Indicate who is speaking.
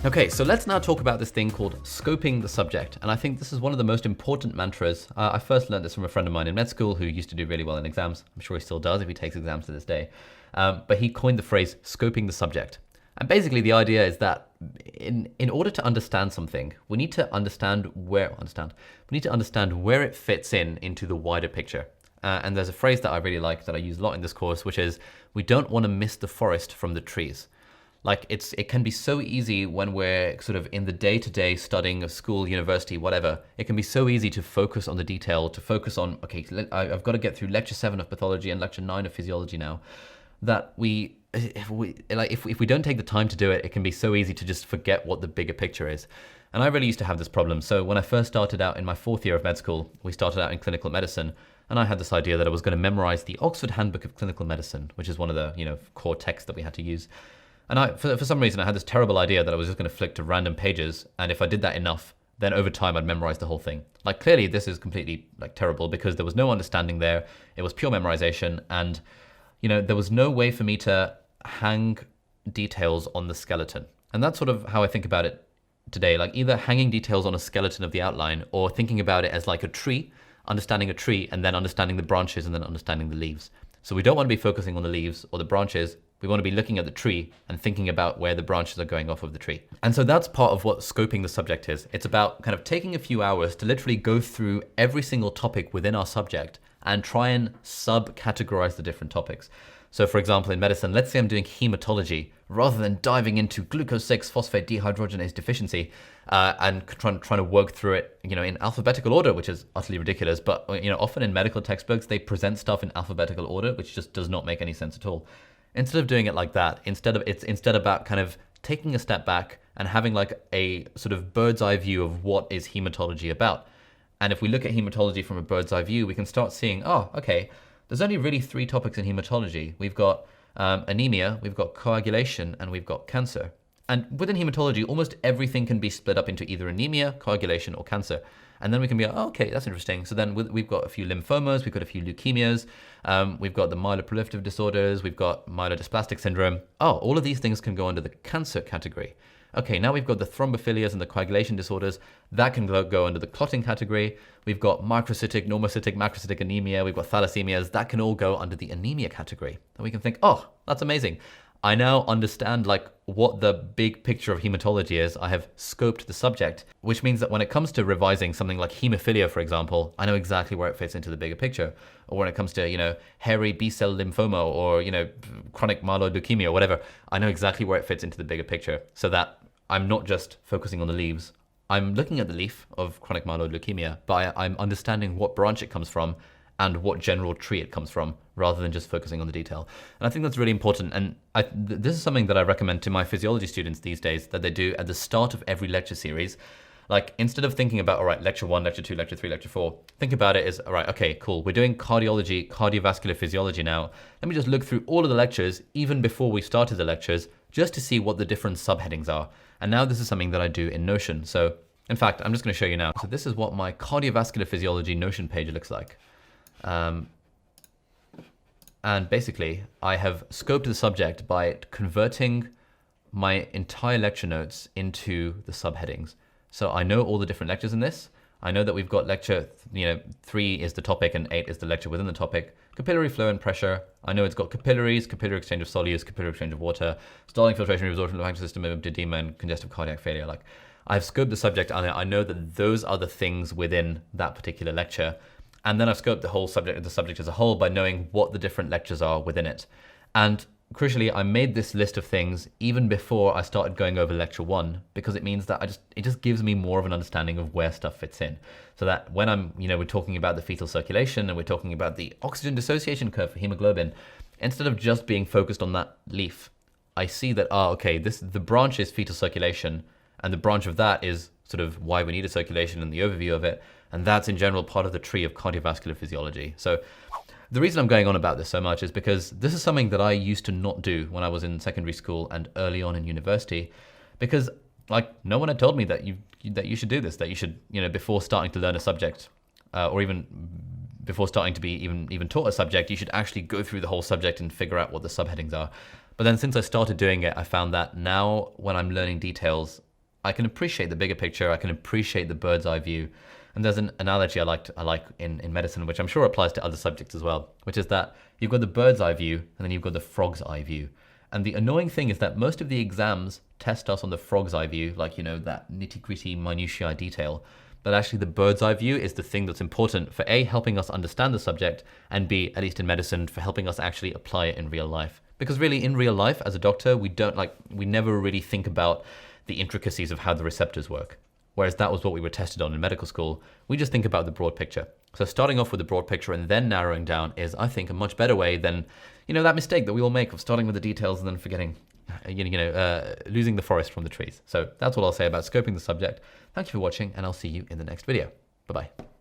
Speaker 1: Okay, so let's now talk about this thing called scoping the subject. And I think this is one of the most important mantras. I first learned this from a friend of mine in med school who used to do really well in exams. I'm sure he still does if he takes exams to this day. But he coined the phrase scoping the subject. And basically the idea is that in order to understand something, we need to understand where it fits into the wider picture. And there's a phrase that I really like that I use a lot in this course, which is, we don't want to miss the forest from the trees. Like it can be so easy when we're sort of in the day-to-day studying of school, university, whatever. It can be so easy to focus on the detail, to focus on, okay, I've got to get through lecture 7 of pathology and lecture 9 of physiology now, that if we don't take the time to do it, it can be so easy to just forget what the bigger picture is. And I really used to have this problem. So when I first started out in my 4th year of med school, we started out in clinical medicine, and I had this idea that I was going to memorize the Oxford Handbook of Clinical Medicine, which is one of the core texts that we had to use. And for some reason, I had this terrible idea that I was just going to flick to random pages, and if I did that enough, then over time I'd memorize the whole thing. Like, clearly this is completely terrible, because there was no understanding there. It was pure memorization, and there was no way for me to hang details on the skeleton. And that's sort of how I think about it today, like either hanging details on a skeleton of the outline, or thinking about it as like a tree, understanding a tree and then understanding the branches and then understanding the leaves. So we don't want to be focusing on the leaves or the branches. We want to be looking at the tree and thinking about where the branches are going off of the tree. And so that's part of what scoping the subject is. It's about kind of taking a few hours to literally go through every single topic within our subject and try and sub-categorize the different topics. So for example, in medicine, let's say I'm doing hematology, rather than diving into glucose 6-phosphate dehydrogenase deficiency and trying to work through it, in alphabetical order, which is utterly ridiculous. But often in medical textbooks, they present stuff in alphabetical order, which just does not make any sense at all. Instead of doing it like that, it's instead about kind of taking a step back and having like a sort of bird's eye view of what is hematology about. And if we look at hematology from a bird's eye view, we can start seeing, oh, okay, there's only really 3 topics in hematology. We've got anemia, we've got coagulation, and we've got cancer. And within hematology, almost everything can be split up into either anemia, coagulation, or cancer. And then we can be like, oh, okay, that's interesting. So then we've got a few lymphomas, we've got a few leukemias, we've got the myeloproliferative disorders, we've got myelodysplastic syndrome. Oh, all of these things can go under the cancer category. Okay, now we've got the thrombophilias and the coagulation disorders. That can go under the clotting category. We've got microcytic, normocytic, macrocytic anemia. We've got thalassemias. That can all go under the anemia category. And we can think, oh, that's amazing. I now understand what the big picture of hematology is. I have scoped the subject, which means that when it comes to revising something like hemophilia, for example, I know exactly where it fits into the bigger picture. Or when it comes to, hairy B-cell lymphoma or, chronic myeloid leukemia or whatever, I know exactly where it fits into the bigger picture, so that I'm not just focusing on the leaves. I'm looking at the leaf of chronic myeloid leukemia, but I'm understanding what branch it comes from and what general tree it comes from, rather than just focusing on the detail. And I think that's really important. And this is something that I recommend to my physiology students these days, that they do at the start of every lecture series. Like, instead of thinking about, all right, lecture 1, lecture 2, lecture 3, lecture 4, think about it as, all right, okay, cool. We're doing cardiology, cardiovascular physiology now. Let me just look through all of the lectures, even before we started the lectures, just to see what the different subheadings are. And now this is something that I do in Notion. So in fact, I'm just going to show you now. So this is what my cardiovascular physiology Notion page looks like. And basically, I have scoped the subject by converting my entire lecture notes into the subheadings. So I know all the different lectures in this. I know that we've got lecture, 3 is the topic and 8 is the lecture within the topic. Capillary flow and pressure. I know it's got capillaries, capillary exchange of solutes, capillary exchange of water, stalling filtration, resorption of the pancreas system, edema, and congestive cardiac failure. Like, I've scoped the subject and I know that those are the things within that particular lecture. And then I've scoped the subject as a whole by knowing what the different lectures are within it. And crucially, I made this list of things even before I started going over lecture 1, because it means that it just gives me more of an understanding of where stuff fits in. So that when we're talking about the fetal circulation and we're talking about the oxygen dissociation curve for hemoglobin, instead of just being focused on that leaf, I see that, the branch is fetal circulation, and the branch of that is sort of why we need a circulation and the overview of it. And that's in general part of the tree of cardiovascular physiology. So the reason I'm going on about this so much is because this is something that I used to not do when I was in secondary school and early on in university, because no one had told me that you should do this, that you should, before starting to learn a subject, or even before starting to be even taught a subject, you should actually go through the whole subject and figure out what the subheadings are. But then since I started doing it, I found that now when I'm learning details, I can appreciate the bigger picture. I can appreciate the bird's eye view. And there's an analogy I like in medicine, which I'm sure applies to other subjects as well, which is that you've got the bird's eye view and then you've got the frog's eye view. And the annoying thing is that most of the exams test us on the frog's eye view, like, you know, that nitty gritty minutiae detail. But actually the bird's eye view is the thing that's important for A, helping us understand the subject, and B, at least in medicine, for helping us actually apply it in real life. Because really in real life, as a doctor, we never really think about the intricacies of how the receptors work. Whereas that was what we were tested on in medical school. We just think about the broad picture. So starting off with the broad picture and then narrowing down is, I think, a much better way than, you know, that mistake that we all make of starting with the details and then forgetting, losing the forest from the trees. So that's all I'll say about scoping the subject. Thank you for watching, and I'll see you in the next video. Bye-bye.